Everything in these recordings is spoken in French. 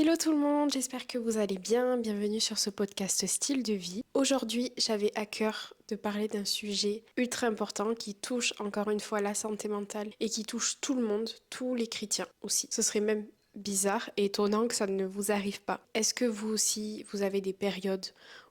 Hello tout le monde, j'espère que vous allez bien. Bienvenue sur ce podcast Style de vie. Aujourd'hui, j'avais à cœur de parler d'un sujet ultra important qui touche encore une fois la santé mentale et qui touche tout le monde, tous les chrétiens aussi. Ce serait même bizarre et étonnant que ça ne vous arrive pas. Est-ce que vous aussi, vous avez des périodes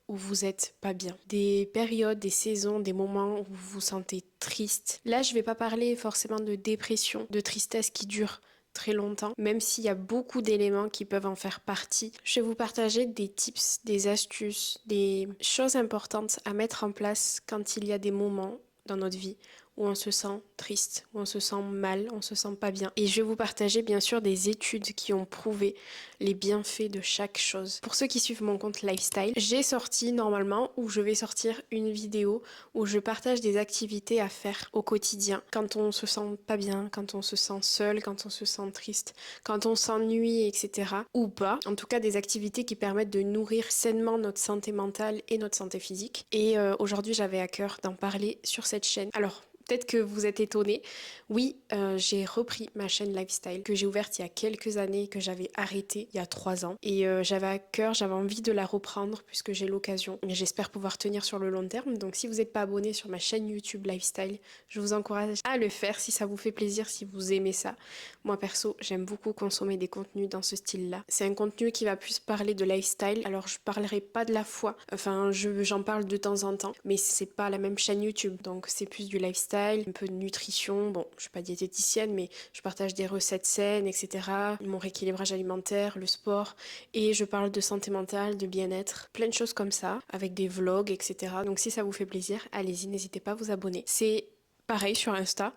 où vous êtes pas bien? Des périodes, des saisons, des moments où vous vous sentez triste? Là, je vais pas parler forcément de dépression, de tristesse qui dure très longtemps, même s'il y a beaucoup d'éléments qui peuvent en faire partie. Je vais vous partager des tips, des astuces, des choses importantes à mettre en place quand il y a des moments dans notre vie où on se sent triste, où on se sent mal, on se sent pas bien. Et je vais vous partager bien sûr des études qui ont prouvé les bienfaits de chaque chose. Pour ceux qui suivent mon compte lifestyle, j'ai sorti normalement ou je vais sortir une vidéo où je partage des activités à faire au quotidien quand on se sent pas bien, quand on se sent seul, quand on se sent triste, quand on s'ennuie, etc. Ou pas. En tout cas, des activités qui permettent de nourrir sainement notre santé mentale et notre santé physique. Et aujourd'hui, j'avais à cœur d'en parler sur cette chaîne. Alors, peut-être que vous êtes étonnés. Oui, j'ai repris ma chaîne Lifestyle que j'ai ouverte il y a quelques années, que j'avais arrêtée il y a 3 ans. Et j'avais à cœur, j'avais envie de la reprendre puisque j'ai l'occasion. Mais j'espère pouvoir tenir sur le long terme. Donc si vous n'êtes pas abonné sur ma chaîne YouTube Lifestyle, je vous encourage à le faire si ça vous fait plaisir, si vous aimez ça. Moi perso, j'aime beaucoup consommer des contenus dans ce style-là. C'est un contenu qui va plus parler de lifestyle. Alors je parlerai pas de la foi. Enfin, j'en parle de temps en temps. Mais c'est pas la même chaîne YouTube. Donc c'est plus du lifestyle, un peu de nutrition. Bon, je suis pas diététicienne, mais je partage des recettes saines, etc. Mon rééquilibrage alimentaire, le sport. Et je parle de santé mentale, de bien-être, plein de choses comme ça, avec des vlogs, etc. Donc si ça vous fait plaisir, allez-y, n'hésitez pas à vous abonner. C'est pareil sur Insta,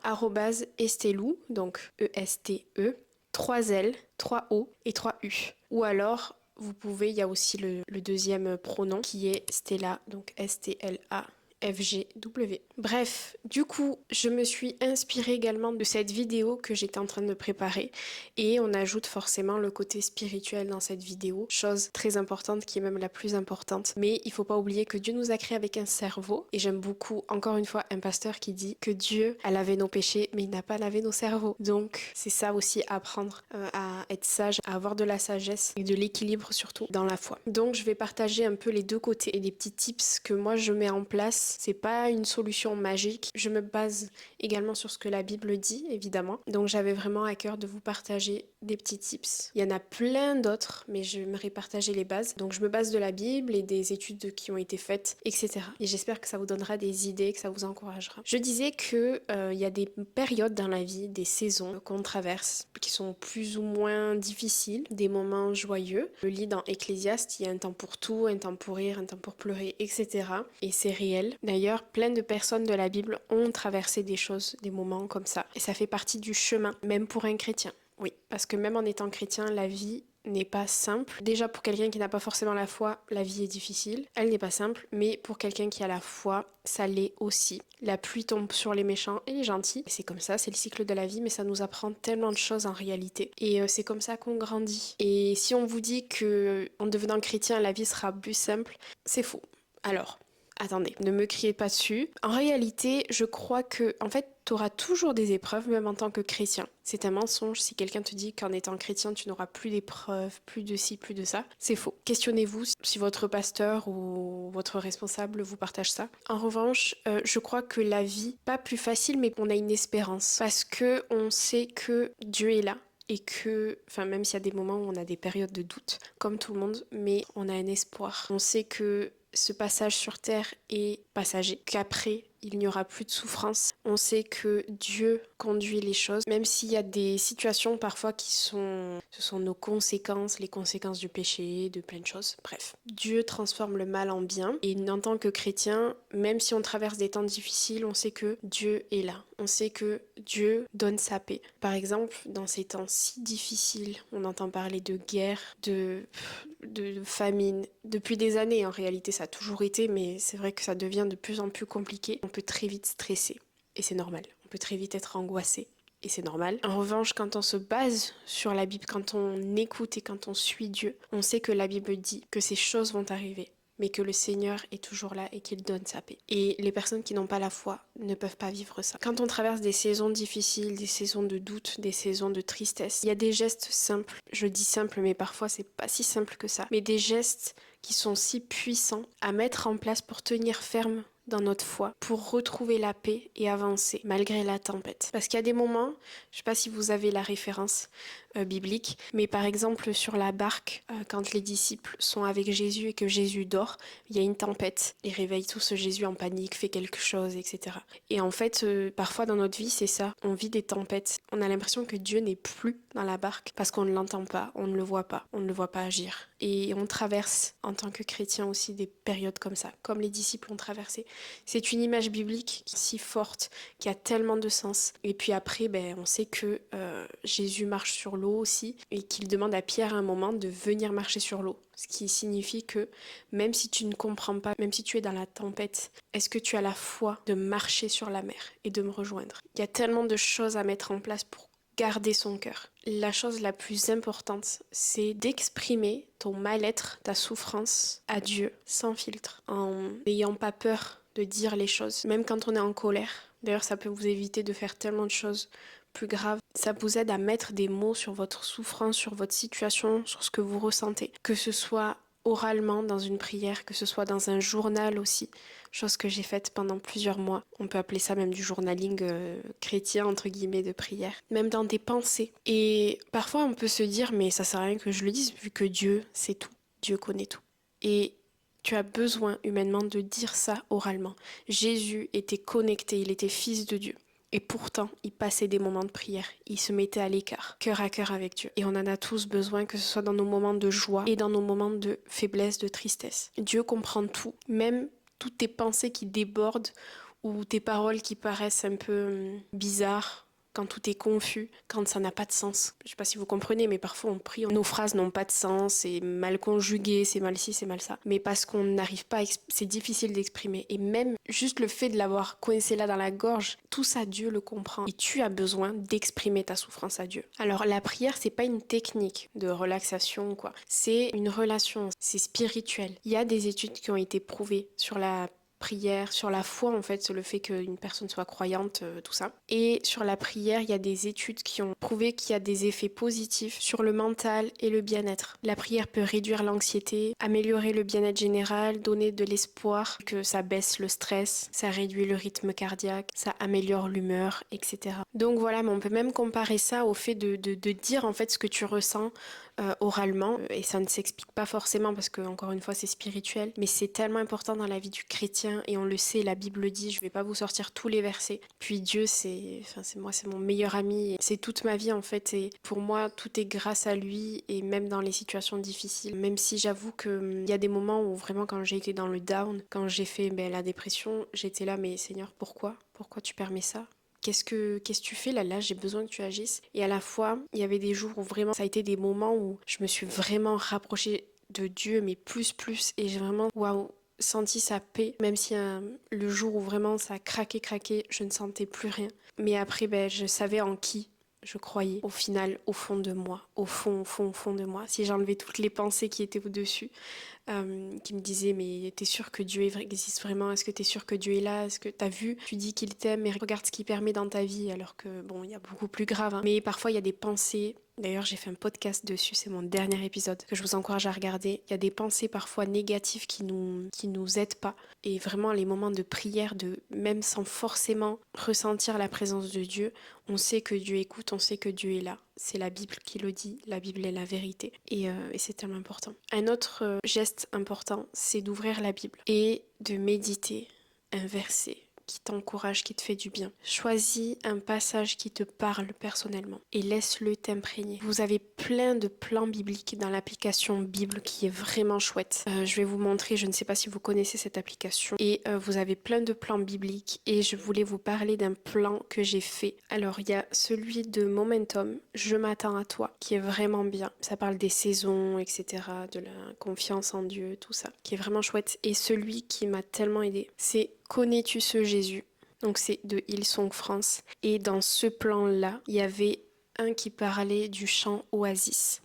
@estelou, donc E-S-T-E, 3 L, 3 O et 3 U. Ou alors, vous pouvez, il y a aussi le deuxième pronom qui est Stella, donc S-T-L-A. FGW. Bref, du coup, je me suis inspirée également de cette vidéo que j'étais en train de préparer et on ajoute forcément le côté spirituel dans cette vidéo, chose très importante qui est même la plus importante. Mais il faut pas oublier que Dieu nous a créés avec un cerveau et j'aime beaucoup, encore une fois, un pasteur qui dit que Dieu a lavé nos péchés mais il n'a pas lavé nos cerveaux. Donc, c'est ça aussi apprendre à être sage, à avoir de la sagesse et de l'équilibre surtout dans la foi. Donc, je vais partager un peu les deux côtés et des petits tips que moi je mets en place. C'est pas une solution magique. Je me base également sur ce que la Bible dit, évidemment. Donc j'avais vraiment à cœur de vous partager des petits tips. Il y en a plein d'autres, mais j'aimerais partager les bases. Donc je me base de la Bible et des études qui ont été faites, etc. Et j'espère que ça vous donnera des idées, que ça vous encouragera. Je disais que il y a des périodes dans la vie, des saisons qu'on traverse, qui sont plus ou moins difficiles, des moments joyeux. Je lis dans Ecclésiaste, il y a un temps pour tout, un temps pour rire, un temps pour pleurer, etc. Et c'est réel. D'ailleurs, plein de personnes de la Bible ont traversé des choses, des moments comme ça. Et ça fait partie du chemin, même pour un chrétien. Oui, parce que même en étant chrétien, la vie n'est pas simple. Déjà, pour quelqu'un qui n'a pas forcément la foi, la vie est difficile. Elle n'est pas simple, mais pour quelqu'un qui a la foi, ça l'est aussi. La pluie tombe sur les méchants et les gentils. C'est comme ça, c'est le cycle de la vie, mais ça nous apprend tellement de choses en réalité. Et c'est comme ça qu'on grandit. Et si on vous dit que en devenant chrétien, la vie sera plus simple, c'est faux. Alors, attendez, ne me criez pas dessus. En réalité, je crois que, en fait, tu auras toujours des épreuves, même en tant que chrétien. C'est un mensonge si quelqu'un te dit qu'en étant chrétien, tu n'auras plus d'épreuves, plus de ci, plus de ça. C'est faux. Questionnez-vous si votre pasteur ou votre responsable vous partage ça. En revanche, je crois que la vie, pas plus facile, mais on a une espérance. Parce que on sait que Dieu est là. Et que, enfin même s'il y a des moments où on a des périodes de doute, comme tout le monde, mais on a un espoir. On sait que ce passage sur terre est passager, qu'après il n'y aura plus de souffrance. On sait que Dieu conduit les choses, même s'il y a des situations parfois ce sont nos conséquences, les conséquences du péché, de plein de choses. Bref, Dieu transforme le mal en bien. Et en tant que chrétien, même si on traverse des temps difficiles, on sait que Dieu est là. On sait que Dieu donne sa paix. Par exemple, dans ces temps si difficiles, on entend parler de guerre, de famine. Depuis des années, en réalité, ça a toujours été, mais c'est vrai que ça devient de plus en plus compliqué. On peut très vite stresser, et c'est normal. On peut très vite être angoissé, et c'est normal. En revanche, quand on se base sur la Bible, quand on écoute et quand on suit Dieu, on sait que la Bible dit que ces choses vont arriver. mais que le Seigneur est toujours là et qu'il donne sa paix. Et les personnes qui n'ont pas la foi ne peuvent pas vivre ça. Quand on traverse des saisons difficiles, des saisons de doute, des saisons de tristesse, il y a des gestes simples. Je dis simples, mais parfois c'est pas si simple que ça. Mais des gestes qui sont si puissants à mettre en place pour tenir ferme dans notre foi, pour retrouver la paix et avancer malgré la tempête. Parce qu'il y a des moments, je ne sais pas si vous avez la référence biblique, mais par exemple sur la barque, quand les disciples sont avec Jésus et que Jésus dort, il y a une tempête. Ils réveillent tous Jésus en panique, fait quelque chose, etc. Et en fait, parfois dans notre vie, c'est ça. On vit des tempêtes. On a l'impression que Dieu n'est plus dans la barque parce qu'on ne l'entend pas, on ne le voit pas, on ne le voit pas agir. Et on traverse en tant que chrétien aussi des périodes comme ça, comme les disciples ont traversé. C'est une image biblique si forte, qui a tellement de sens. Et puis après, on sait que Jésus marche sur l'eau aussi, et qu'il demande à Pierre à un moment de venir marcher sur l'eau. Ce qui signifie que même si tu ne comprends pas, même si tu es dans la tempête, est-ce que tu as la foi de marcher sur la mer et de me rejoindre? Il y a tellement de choses à mettre en place pour garder son cœur. La chose la plus importante, c'est d'exprimer ton mal-être, ta souffrance à Dieu, sans filtre, en n'ayant pas peur de dire les choses, même quand on est en colère. D'ailleurs, ça peut vous éviter de faire tellement de choses plus graves. Ça vous aide à mettre des mots sur votre souffrance, sur votre situation, sur ce que vous ressentez. Que ce soit oralement dans une prière, que ce soit dans un journal aussi, chose que j'ai faite pendant plusieurs mois. On peut appeler ça même du journaling chrétien, entre guillemets, de prière. Même dans des pensées. Et parfois on peut se dire, mais ça sert à rien que je le dise, vu que Dieu sait tout. Dieu connaît tout. Et tu as besoin humainement de dire ça oralement. Jésus était connecté, il était fils de Dieu. Et pourtant, il passait des moments de prière. Il se mettait à l'écart, cœur à cœur avec Dieu. Et on en a tous besoin, que ce soit dans nos moments de joie et dans nos moments de faiblesse, de tristesse. Dieu comprend tout, même toutes tes pensées qui débordent ou tes paroles qui paraissent un peu bizarres, quand tout est confus, quand ça n'a pas de sens. Je sais pas si vous comprenez, mais parfois on prie, nos phrases n'ont pas de sens, c'est mal conjugué, c'est mal ci, c'est mal ça. Mais parce qu'on n'arrive pas, c'est difficile d'exprimer. Et même juste le fait de l'avoir coincé là dans la gorge, tout ça Dieu le comprend. Et tu as besoin d'exprimer ta souffrance à Dieu. Alors la prière, c'est pas une technique de relaxation, quoi. C'est une relation, c'est spirituel. Il y a des études qui ont été prouvées sur la prière, sur la foi en fait, sur le fait qu'une personne soit croyante, tout ça. Et sur la prière, il y a des études qui ont prouvé qu'il y a des effets positifs sur le mental et le bien-être. La prière peut réduire l'anxiété, améliorer le bien-être général, donner de l'espoir, que ça baisse le stress, ça réduit le rythme cardiaque, ça améliore l'humeur, etc. Donc voilà, mais on peut même comparer ça au fait de dire en fait ce que tu ressens oralement, et ça ne s'explique pas forcément parce que encore une fois c'est spirituel, mais c'est tellement important dans la vie du chrétien et on le sait, la Bible le dit, je vais pas vous sortir tous les versets. Puis Dieu c'est mon meilleur ami, c'est toute ma vie en fait, et pour moi tout est grâce à lui, et même dans les situations difficiles, même si j'avoue que il y a des moments où vraiment quand j'ai été dans le down, quand j'ai fait la dépression, j'étais là, mais Seigneur, pourquoi tu permets ça? Qu'est-ce que tu fais là, j'ai besoin que tu agisses. Et à la fois, il y avait des jours où vraiment, ça a été des moments où je me suis vraiment rapprochée de Dieu, mais plus, et j'ai vraiment, senti sa paix, même si le jour où vraiment ça a craqué, je ne sentais plus rien. Mais après, je savais en qui je croyais, au final, au fond de moi, au fond de moi. Si j'enlevais toutes les pensées qui étaient au-dessus, qui me disaient, mais t'es sûr que Dieu existe vraiment? Est-ce que t'es sûr que Dieu est là? Est-ce que t'as vu? Tu dis qu'il t'aime, mais regarde ce qu'il permet dans ta vie, alors que, bon, il y a beaucoup plus grave, hein. Mais parfois, il y a des pensées. D'ailleurs, j'ai fait un podcast dessus, c'est mon dernier épisode que je vous encourage à regarder. Il y a des pensées parfois négatives qui nous aident pas. Et vraiment, les moments de prière, même sans forcément ressentir la présence de Dieu, on sait que Dieu écoute, on sait que Dieu est là. C'est la Bible qui le dit, la Bible est la vérité. Et c'est tellement important. Un autre geste important, c'est d'ouvrir la Bible et de méditer un verset qui t'encourage, qui te fait du bien. Choisis un passage qui te parle personnellement et laisse-le t'imprégner. Vous avez plein de plans bibliques dans l'application Bible qui est vraiment chouette. Je vais vous montrer, je ne sais pas si vous connaissez cette application. Et vous avez plein de plans bibliques et je voulais vous parler d'un plan que j'ai fait. Alors il y a celui de Momentum, Je m'attends à toi, qui est vraiment bien. Ça parle des saisons, etc., de la confiance en Dieu, tout ça, qui est vraiment chouette. Et celui qui m'a tellement aidé, c'est Connais-tu ce Jésus? Donc c'est de Hillsong France. Et dans ce plan-là, il y avait un qui parlait du chant Oasis.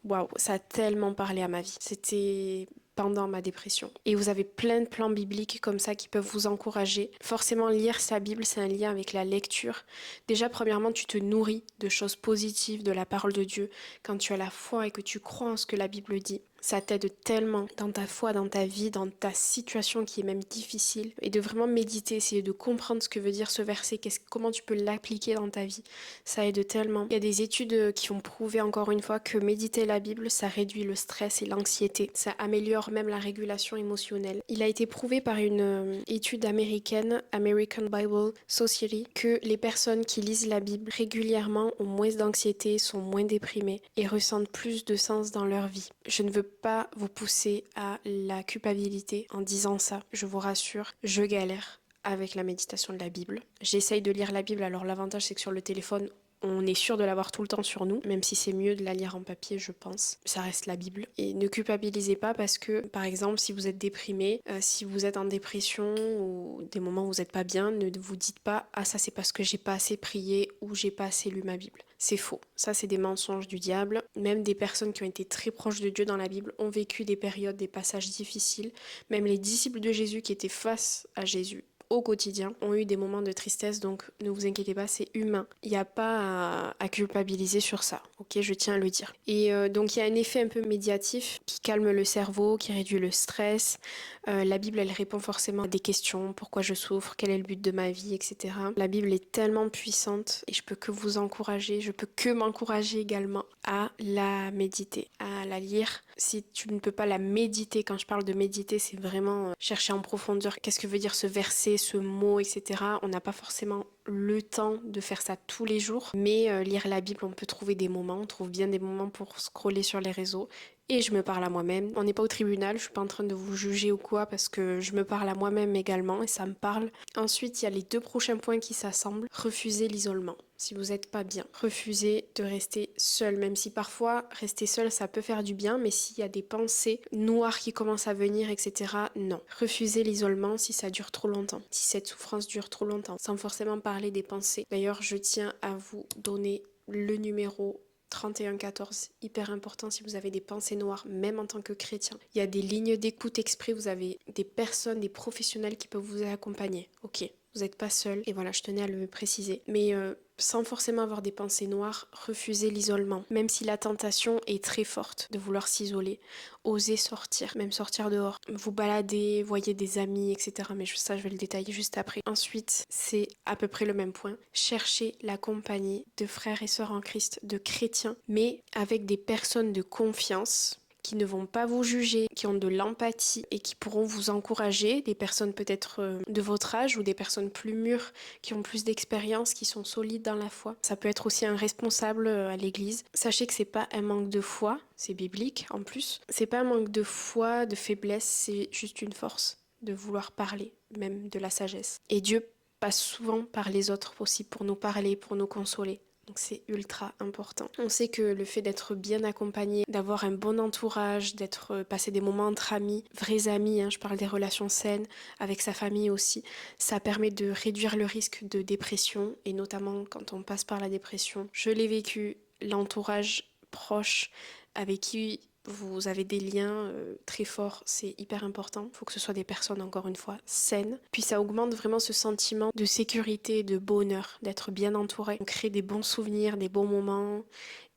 Waouh, ça a tellement parlé à ma vie. C'était pendant ma dépression. Et vous avez plein de plans bibliques comme ça qui peuvent vous encourager. Forcément, lire sa Bible, c'est un lien avec la lecture. Déjà, premièrement, tu te nourris de choses positives, de la parole de Dieu. Quand tu as la foi et que tu crois en ce que la Bible dit, ça t'aide tellement dans ta foi, dans ta vie, dans ta situation qui est même difficile. Et de vraiment méditer, essayer de comprendre ce que veut dire ce verset, comment tu peux l'appliquer dans ta vie. Ça aide tellement. Il y a des études qui ont prouvé encore une fois que méditer la Bible, ça réduit le stress et l'anxiété. Ça améliore même la régulation émotionnelle. Il a été prouvé par une étude américaine, American Bible Society, que les personnes qui lisent la Bible régulièrement ont moins d'anxiété, sont moins déprimées et ressentent plus de sens dans leur vie. Je ne veux pas vous pousser à la culpabilité en disant ça, je vous rassure, je galère avec la méditation de la Bible. J'essaye de lire la Bible, alors l'avantage c'est que sur le téléphone, on est sûr de l'avoir tout le temps sur nous, même si c'est mieux de la lire en papier, je pense. Ça reste la Bible. Et ne culpabilisez pas parce que, par exemple, si vous êtes déprimé, si vous êtes en dépression ou des moments où vous n'êtes pas bien, ne vous dites pas « Ah, ça c'est parce que j'ai pas assez prié ou j'ai pas assez lu ma Bible ». C'est faux. Ça, c'est des mensonges du diable. Même des personnes qui ont été très proches de Dieu dans la Bible ont vécu des périodes, des passages difficiles. Même les disciples de Jésus qui étaient face à Jésus au quotidien ont eu des moments de tristesse, donc ne vous inquiétez pas, c'est humain. Il n'y a pas à culpabiliser sur ça, ok, je tiens à le dire. Et donc il y a un effet un peu médiatif qui calme le cerveau, qui réduit le stress. La Bible, elle répond forcément à des questions, pourquoi je souffre, quel est le but de ma vie, etc. La Bible est tellement puissante et je peux que vous encourager, je peux que m'encourager également à la méditer, à la lire. Si tu ne peux pas la méditer, quand je parle de méditer, c'est vraiment chercher en profondeur qu'est-ce que veut dire ce verset, ce mot, etc. On n'a pas forcément le temps de faire ça tous les jours, mais lire la Bible, on peut trouver des moments, on trouve bien des moments pour scroller sur les réseaux. Et je me parle à moi-même. On n'est pas au tribunal, je suis pas en train de vous juger ou quoi parce que je me parle à moi-même également et ça me parle. Ensuite, il y a les 2 prochains points qui s'assemblent. Refuser l'isolement. Si vous n'êtes pas bien, refusez de rester seul, même si parfois rester seul ça peut faire du bien, mais s'il y a des pensées noires qui commencent à venir, etc., non. Refusez l'isolement si ça dure trop longtemps, si cette souffrance dure trop longtemps, sans forcément parler des pensées. D'ailleurs, je tiens à vous donner le numéro 3114, hyper important si vous avez des pensées noires, même en tant que chrétien. Il y a des lignes d'écoute exprès, vous avez des personnes, des professionnels qui peuvent vous accompagner. Ok, vous n'êtes pas seul, et voilà, je tenais à le préciser. Mais sans forcément avoir des pensées noires, refusez l'isolement. Même si la tentation est très forte de vouloir s'isoler, osez sortir, même sortir dehors. Vous balader, voyez des amis, etc. Mais ça, je vais le détailler juste après. Ensuite, c'est à peu près le même point. Cherchez la compagnie de frères et sœurs en Christ, de chrétiens, mais avec des personnes de confiance qui ne vont pas vous juger, qui ont de l'empathie et qui pourront vous encourager, des personnes peut-être de votre âge ou des personnes plus mûres qui ont plus d'expérience, qui sont solides dans la foi. Ça peut être aussi un responsable à l'église. Sachez que c'est pas un manque de foi, c'est biblique en plus. C'est pas un manque de foi, de faiblesse, c'est juste une force de vouloir parler, même de la sagesse. Et Dieu passe souvent par les autres aussi pour nous parler, pour nous consoler. Donc c'est ultra important. On sait que le fait d'être bien accompagné, d'avoir un bon entourage, d'être passer des moments entre amis, vrais amis, je parle des relations saines, avec sa famille aussi, ça permet de réduire le risque de dépression et notamment quand on passe par la dépression. Je l'ai vécu, l'entourage proche avec qui vous avez des liens très forts, c'est hyper important. Il faut que ce soit des personnes, encore une fois, saines. Puis ça augmente vraiment ce sentiment de sécurité, de bonheur, d'être bien entouré. On crée des bons souvenirs, des bons moments.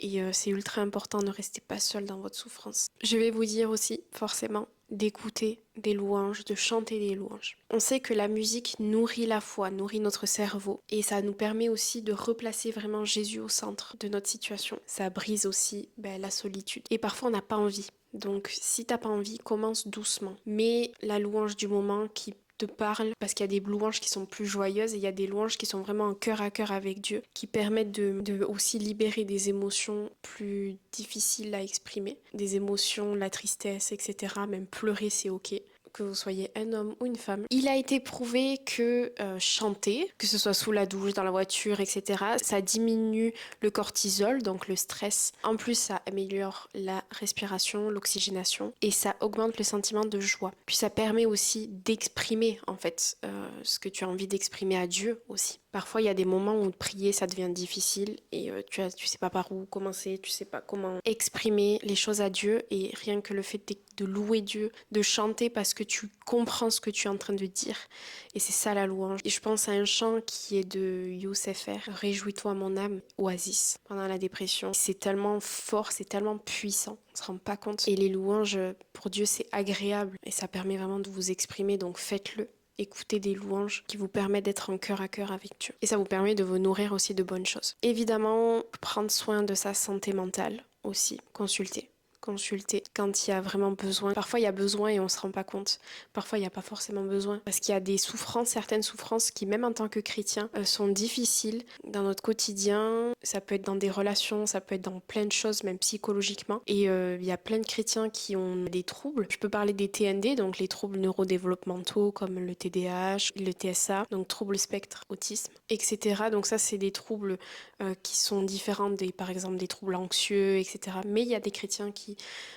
Et c'est ultra important, ne restez pas seul dans votre souffrance. Je vais vous dire aussi, forcément, d'écouter des louanges, de chanter des louanges. On sait que la musique nourrit la foi, nourrit notre cerveau et ça nous permet aussi de replacer vraiment Jésus au centre de notre situation. Ça brise aussi la solitude et parfois on n'a pas envie. Donc si t'as pas envie, commence doucement. Mets la louange du moment qui te parle, parce qu'il y a des louanges qui sont plus joyeuses et il y a des louanges qui sont vraiment en cœur à cœur avec Dieu, qui permettent de aussi libérer des émotions plus difficiles à exprimer, des émotions, la tristesse, etc. Même pleurer, c'est ok. Que vous soyez un homme ou une femme. Il a été prouvé que chanter, que ce soit sous la douche, dans la voiture, etc., ça diminue le cortisol, donc le stress. En plus, ça améliore la respiration, l'oxygénation et ça augmente le sentiment de joie. Puis ça permet aussi d'exprimer en fait ce que tu as envie d'exprimer à Dieu aussi. Parfois, il y a des moments où prier, ça devient difficile et tu sais pas par où commencer, tu sais pas comment exprimer les choses à Dieu et rien que le fait de louer Dieu, de chanter parce que tu comprends ce que tu es en train de dire et c'est ça la louange. Et je pense à un chant qui est de Youssef R. Réjouis-toi mon âme, Oasis, pendant la dépression. C'est tellement fort, c'est tellement puissant, on se rend pas compte. Et les louanges, pour Dieu, c'est agréable et ça permet vraiment de vous exprimer, donc faites-le. Écoutez des louanges qui vous permettent d'être en cœur à cœur avec Dieu. Et ça vous permet de vous nourrir aussi de bonnes choses. Évidemment, prendre soin de sa santé mentale aussi, consulter quand il y a vraiment besoin. Parfois il y a besoin et on se rend pas compte. Parfois il n'y a pas forcément besoin. Parce qu'il y a des souffrances, certaines souffrances qui même en tant que chrétien sont difficiles dans notre quotidien. Ça peut être dans des relations, ça peut être dans plein de choses, même psychologiquement. Et il y a plein de chrétiens qui ont des troubles. Je peux parler des TND, donc les troubles neurodéveloppementaux comme le TDAH, le TSA, donc troubles spectre, autisme, etc. Donc ça c'est des troubles qui sont différents des, par exemple, des troubles anxieux, etc. Mais il y a des chrétiens qui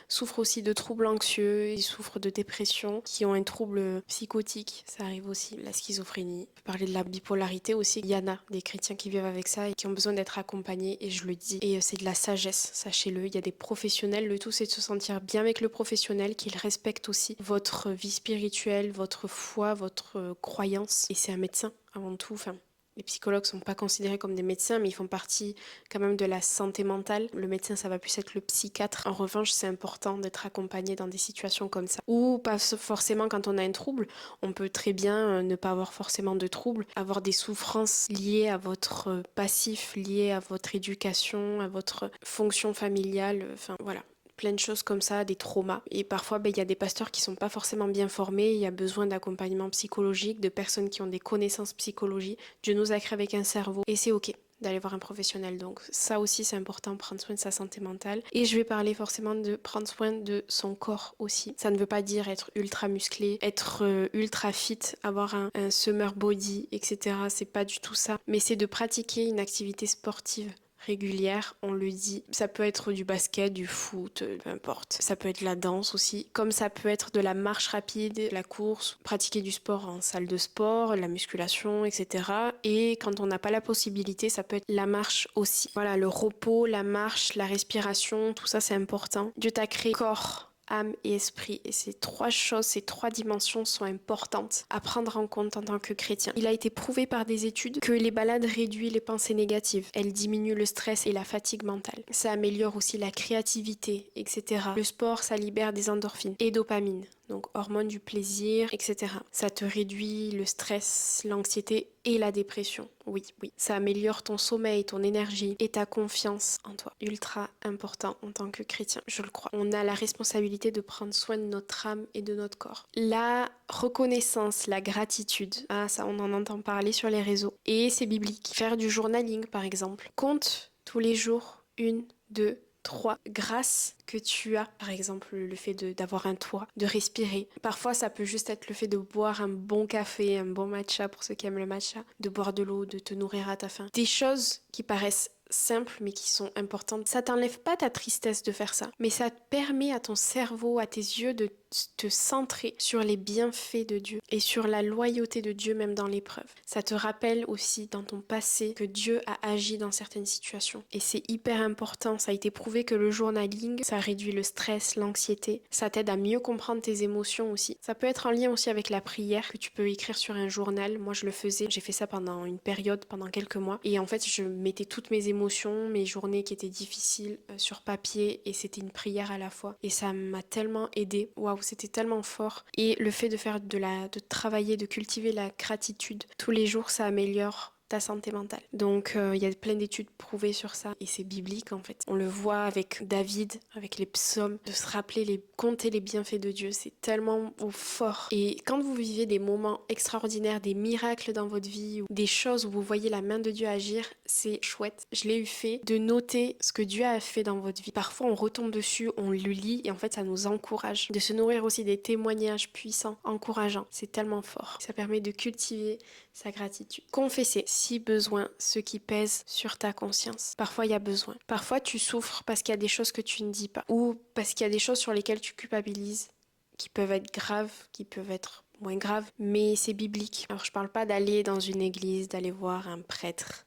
souffrent aussi de troubles anxieux, ils souffrent de dépression, qui ont un trouble psychotique, ça arrive aussi, la schizophrénie. On peut parler de la bipolarité aussi. Il y en a des chrétiens qui vivent avec ça et qui ont besoin d'être accompagnés, et je le dis. Et c'est de la sagesse, sachez-le. Il y a des professionnels, le tout c'est de se sentir bien avec le professionnel, qu'il respecte aussi votre vie spirituelle, votre foi, votre croyance. Et c'est un médecin avant tout, enfin... Les psychologues ne sont pas considérés comme des médecins, mais ils font partie quand même de la santé mentale. Le médecin, ça va plus être le psychiatre. En revanche, c'est important d'être accompagné dans des situations comme ça. Ou pas forcément quand on a un trouble. On peut très bien ne pas avoir forcément de trouble, avoir des souffrances liées à votre passif, liées à votre éducation, à votre fonction familiale. Enfin, voilà. Plein de choses comme ça, des traumas. Et parfois, il y a des pasteurs qui sont pas forcément bien formés, il y a besoin d'accompagnement psychologique, de personnes qui ont des connaissances psychologie. Dieu nous a créé avec un cerveau et c'est ok d'aller voir un professionnel. Donc ça aussi, c'est important, prendre soin de sa santé mentale. Et je vais parler forcément de prendre soin de son corps aussi. Ça ne veut pas dire être ultra musclé, être ultra fit, avoir un summer body, etc. C'est pas du tout ça. Mais c'est de pratiquer une activité sportive régulière, on le dit. Ça peut être du basket, du foot, peu importe. Ça peut être la danse aussi, comme ça peut être de la marche rapide, la course, pratiquer du sport en salle de sport, la musculation, etc. Et quand on n'a pas la possibilité, ça peut être la marche aussi. Voilà, le repos, la marche, la respiration, tout ça c'est important. Dieu t'a créé corps, âme et esprit. Et ces trois choses, ces trois dimensions sont importantes à prendre en compte en tant que chrétien. Il a été prouvé par des études que les balades réduisent les pensées négatives. Elles diminuent le stress et la fatigue mentale. Ça améliore aussi la créativité, etc. Le sport, ça libère des endorphines et dopamine, donc hormones du plaisir, etc. Ça te réduit le stress, l'anxiété et la dépression. Oui. Ça améliore ton sommeil, ton énergie et ta confiance en toi. Ultra important en tant que chrétien, je le crois. On a la responsabilité de prendre soin de notre âme et de notre corps. La reconnaissance, la gratitude, ça on en entend parler sur les réseaux. Et c'est biblique. Faire du journaling par exemple. Compte tous les jours, 1, 2, 3 grâces que tu as, par exemple le fait d'avoir un toit, de respirer. Parfois ça peut juste être le fait de boire un bon café, un bon matcha pour ceux qui aiment le matcha, de boire de l'eau, de te nourrir à ta faim. Des choses qui paraissent simples mais qui sont importantes. Ça t'enlève pas ta tristesse de faire ça, mais ça te permet à ton cerveau, à tes yeux de te centrer sur les bienfaits de Dieu et sur la loyauté de Dieu même dans l'épreuve. Ça te rappelle aussi dans ton passé que Dieu a agi dans certaines situations et c'est hyper important. Ça a été prouvé que le journaling, ça réduit le stress, l'anxiété, ça t'aide à mieux comprendre tes émotions aussi. Ça peut être en lien aussi avec la prière que tu peux écrire sur un journal. Moi je le faisais, j'ai fait ça pendant une période, pendant quelques mois et en fait je mettais toutes mes émotions, mes journées qui étaient difficiles sur papier et c'était une prière à la fois et ça m'a tellement aidée. Waouh, c'était tellement fort. Et le fait de faire de travailler, de cultiver la gratitude tous les jours, ça améliore ta santé mentale. Donc il y a plein d'études prouvées sur ça et c'est biblique en fait. On le voit avec David, avec les psaumes, de se rappeler, compter les bienfaits de Dieu, c'est tellement fort. Et quand vous vivez des moments extraordinaires, des miracles dans votre vie ou des choses où vous voyez la main de Dieu agir, c'est chouette. Je l'ai eu fait de noter ce que Dieu a fait dans votre vie. Parfois on retombe dessus, on le lit et en fait ça nous encourage. De se nourrir aussi des témoignages puissants, encourageants, c'est tellement fort. Ça permet de cultiver sa gratitude. Confesser, si besoin, ce qui pèse sur ta conscience. Parfois, il y a besoin. Parfois, tu souffres parce qu'il y a des choses que tu ne dis pas ou parce qu'il y a des choses sur lesquelles tu culpabilises qui peuvent être graves, qui peuvent être moins grave, mais c'est biblique. Alors je parle pas d'aller dans une église, d'aller voir un prêtre,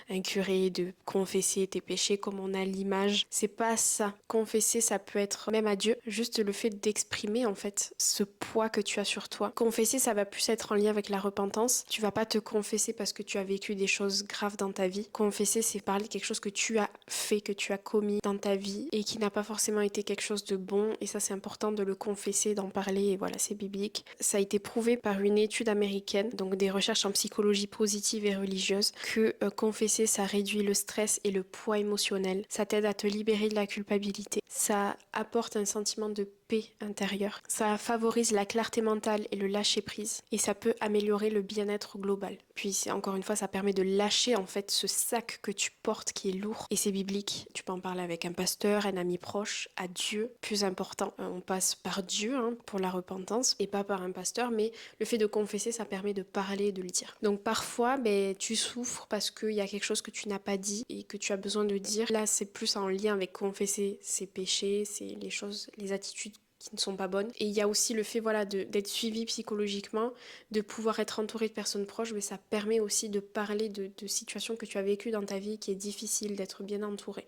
un curé, de confesser tes péchés comme on a l'image. C'est pas ça. Confesser, ça peut être même à Dieu, juste le fait d'exprimer en fait ce poids que tu as sur toi. Confesser, ça va plus être en lien avec la repentance. Tu vas pas te confesser parce que tu as vécu des choses graves dans ta vie. Confesser, c'est parler de quelque chose que tu as fait, que tu as commis dans ta vie et qui n'a pas forcément été quelque chose de bon. Et ça, c'est important de le confesser, d'en parler. Et voilà, c'est biblique. Ça a été prouvé par une étude américaine, donc des recherches en psychologie positive et religieuse, que confesser, ça réduit le stress et le poids émotionnel. Ça t'aide à te libérer de la culpabilité. Ça apporte un sentiment de paix intérieure. Ça favorise la clarté mentale et le lâcher prise. Et ça peut améliorer le bien-être global. Puis encore une fois, ça permet de lâcher en fait ce sac que tu portes qui est lourd. Et c'est biblique. Tu peux en parler avec un pasteur, un ami proche, à Dieu. Plus important, on passe par Dieu pour la repentance et pas par un pasteur. Mais le fait de confesser, ça permet de parler et de le dire. Donc parfois, tu souffres parce qu'il y a quelque chose que tu n'as pas dit et que tu as besoin de dire. Là, c'est plus en lien avec confesser ses péchés, c'est les choses, les attitudes qui ne sont pas bonnes. Et il y a aussi le fait d'être suivi psychologiquement, de pouvoir être entouré de personnes proches, mais ça permet aussi de parler de situations que tu as vécues dans ta vie qui est difficile, d'être bien entouré.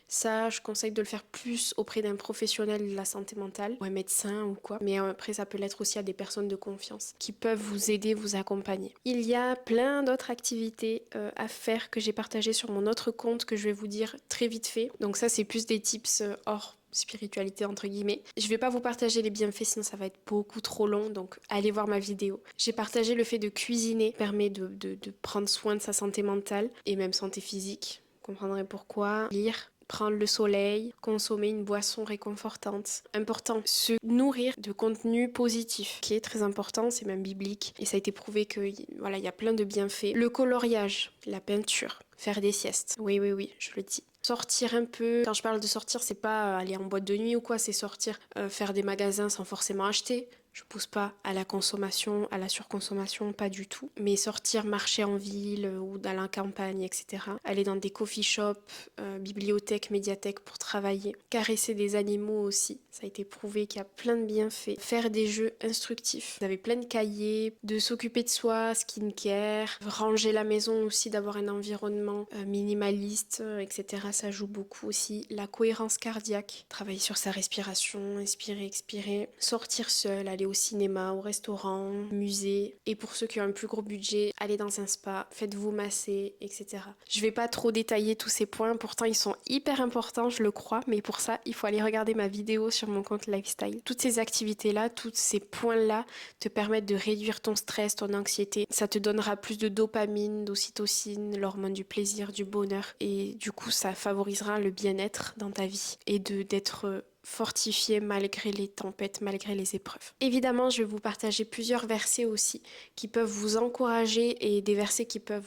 Ça, je conseille de le faire plus auprès d'un professionnel de la santé mentale, ou un médecin ou quoi. Mais après, ça peut l'être aussi à des personnes de confiance qui peuvent vous aider, vous accompagner. Il y a plein d'autres activités à faire que j'ai partagées sur mon autre compte que je vais vous dire très vite fait. Donc ça, c'est plus des tips hors spiritualité entre guillemets. Je vais pas vous partager les bienfaits sinon ça va être beaucoup trop long, donc allez voir ma vidéo. J'ai partagé le fait de cuisiner, permet de prendre soin de sa santé mentale et même santé physique. Vous comprendrez pourquoi. Lire, prendre le soleil, consommer une boisson réconfortante. Important, se nourrir de contenu positif, qui est très important, c'est même biblique. Et ça a été prouvé que voilà, il y a plein de bienfaits. Le coloriage, la peinture, faire des siestes. Oui, je le dis. Sortir un peu. Quand je parle de sortir, c'est pas aller en boîte de nuit ou quoi, c'est sortir, faire des magasins sans forcément acheter. Je pousse pas à la consommation, à la surconsommation, pas du tout. Mais sortir, marcher en ville ou dans la campagne, etc. Aller dans des coffee shops, bibliothèques, médiathèques pour travailler. Caresser des animaux aussi. Ça a été prouvé qu'il y a plein de bienfaits. Faire des jeux instructifs. Vous avez plein de cahiers, de s'occuper de soi, skincare, ranger la maison aussi, d'avoir un environnement minimaliste, etc. Ça joue beaucoup aussi. La cohérence cardiaque. Travailler sur sa respiration, inspirer, expirer. Sortir seul, aller au cinéma, au restaurant, musée. Et pour ceux qui ont un plus gros budget, allez dans un spa, faites-vous masser, etc. Je vais pas trop détailler tous ces points, pourtant ils sont hyper importants, je le crois, mais pour ça, il faut aller regarder ma vidéo sur mon compte Lifestyle. Toutes ces activités-là, tous ces points-là te permettent de réduire ton stress, ton anxiété. Ça te donnera plus de dopamine, d'ocytocine, l'hormone du plaisir, du bonheur. Et du coup, ça favorisera le bien-être dans ta vie et d'être fortifié malgré les tempêtes, malgré les épreuves. Évidemment, je vais vous partager plusieurs versets aussi qui peuvent vous encourager et des versets que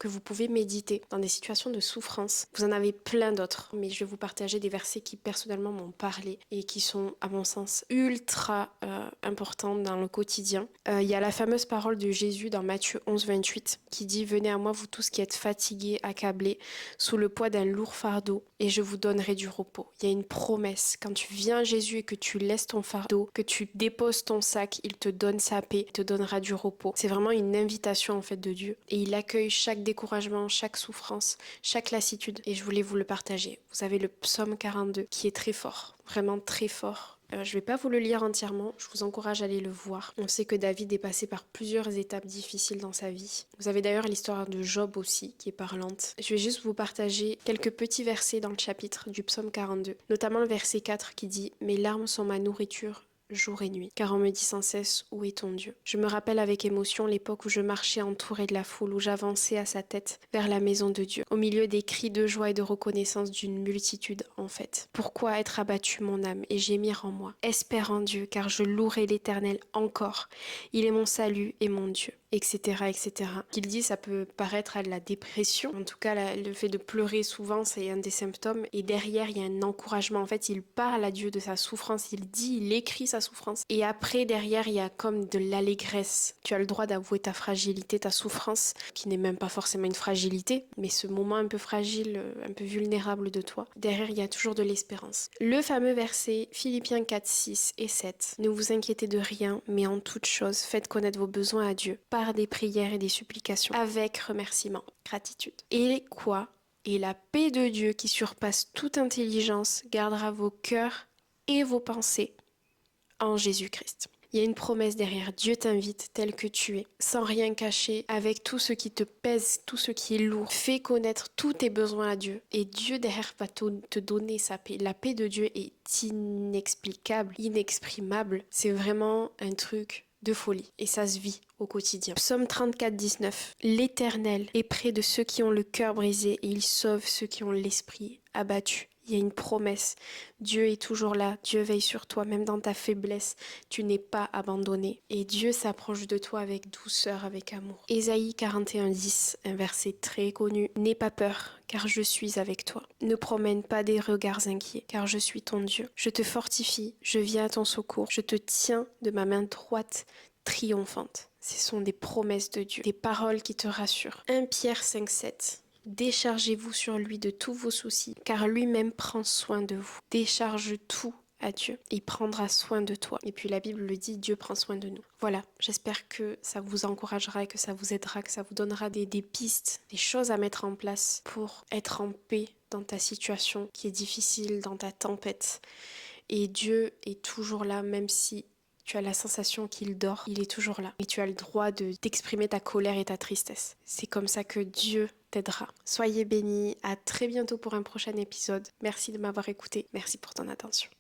vous pouvez méditer dans des situations de souffrance. Vous en avez plein d'autres, mais je vais vous partager des versets qui personnellement m'ont parlé et qui sont, à mon sens, ultra importants dans le quotidien. Il y a la fameuse parole de Jésus dans Matthieu 11, 28 qui dit « Venez à moi, vous tous qui êtes fatigués, accablés, sous le poids d'un lourd fardeau, et je vous donnerai du repos. » Il y a une promesse. Quand tu viens à Jésus et que tu laisses ton fardeau, que tu déposes ton sac, il te donne sa paix, il te donnera du repos. C'est vraiment une invitation en fait de Dieu. Et il accueille chaque découragement, chaque souffrance, chaque lassitude. Et je voulais vous le partager. Vous avez le psaume 42 qui est très fort, vraiment très fort. Je ne vais pas vous le lire entièrement, je vous encourage à aller le voir. On sait que David est passé par plusieurs étapes difficiles dans sa vie. Vous avez d'ailleurs l'histoire de Job aussi, qui est parlante. Je vais juste vous partager quelques petits versets dans le chapitre du psaume 42, notamment le verset 4 qui dit « Mes larmes sont ma nourriture ». Jour et nuit, car on me dit sans cesse où est ton Dieu. Je me rappelle avec émotion l'époque où je marchais entourée de la foule, où j'avançais à sa tête vers la maison de Dieu, au milieu des cris de joie et de reconnaissance d'une multitude en fait. Pourquoi être abattu mon âme et gémir en moi? Espère en Dieu, car je louerai l'Éternel encore. Il est mon salut et mon Dieu. Etc. etc. Qu'il dit, ça peut paraître à la dépression. En tout cas, le fait de pleurer souvent, c'est un des symptômes. Et derrière, il y a un encouragement. En fait, il parle à Dieu de sa souffrance. Il écrit sa ta souffrance. Et après, derrière, il y a comme de l'allégresse. Tu as le droit d'avouer ta fragilité, ta souffrance, qui n'est même pas forcément une fragilité, mais ce moment un peu fragile, un peu vulnérable de toi. Derrière, il y a toujours de l'espérance. Le fameux verset Philippiens 4, 6 et 7. Ne vous inquiétez de rien, mais en toute chose, faites connaître vos besoins à Dieu par des prières et des supplications, avec remerciement, gratitude. Et quoi? Et la paix de Dieu qui surpasse toute intelligence gardera vos cœurs et vos pensées en Jésus-Christ. Il y a une promesse derrière. Dieu t'invite tel que tu es, sans rien cacher, avec tout ce qui te pèse, tout ce qui est lourd. Fais connaître tous tes besoins à Dieu. Et Dieu derrière va te donner sa paix. La paix de Dieu est inexplicable, inexprimable. C'est vraiment un truc de folie. Et ça se vit au quotidien. Psaume 34, 19. L'Éternel est près de ceux qui ont le cœur brisé et il sauve ceux qui ont l'esprit abattu. Il y a une promesse. Dieu est toujours là. Dieu veille sur toi, même dans ta faiblesse. Tu n'es pas abandonné. Et Dieu s'approche de toi avec douceur, avec amour. Ésaïe 41, 10, un verset très connu. N'aie pas peur, car je suis avec toi. Ne promène pas des regards inquiets, car je suis ton Dieu. Je te fortifie, je viens à ton secours. Je te tiens de ma main droite triomphante. Ce sont des promesses de Dieu, des paroles qui te rassurent. 1 Pierre 5, 7. Déchargez-vous sur lui de tous vos soucis, car lui-même prend soin de vous. Décharge tout à Dieu. Il prendra soin de toi. Et puis la Bible le dit, Dieu prend soin de nous. Voilà, j'espère que ça vous encouragera, que ça vous aidera, que ça vous donnera des pistes, des choses à mettre en place pour être en paix dans ta situation qui est difficile, dans ta tempête. Et Dieu est toujours là, même si tu as la sensation qu'il dort, il est toujours là. Et tu as le droit d'exprimer ta colère et ta tristesse. C'est comme ça que Dieu t'aidera. Soyez bénis, à très bientôt pour un prochain épisode. Merci de m'avoir écouté, merci pour ton attention.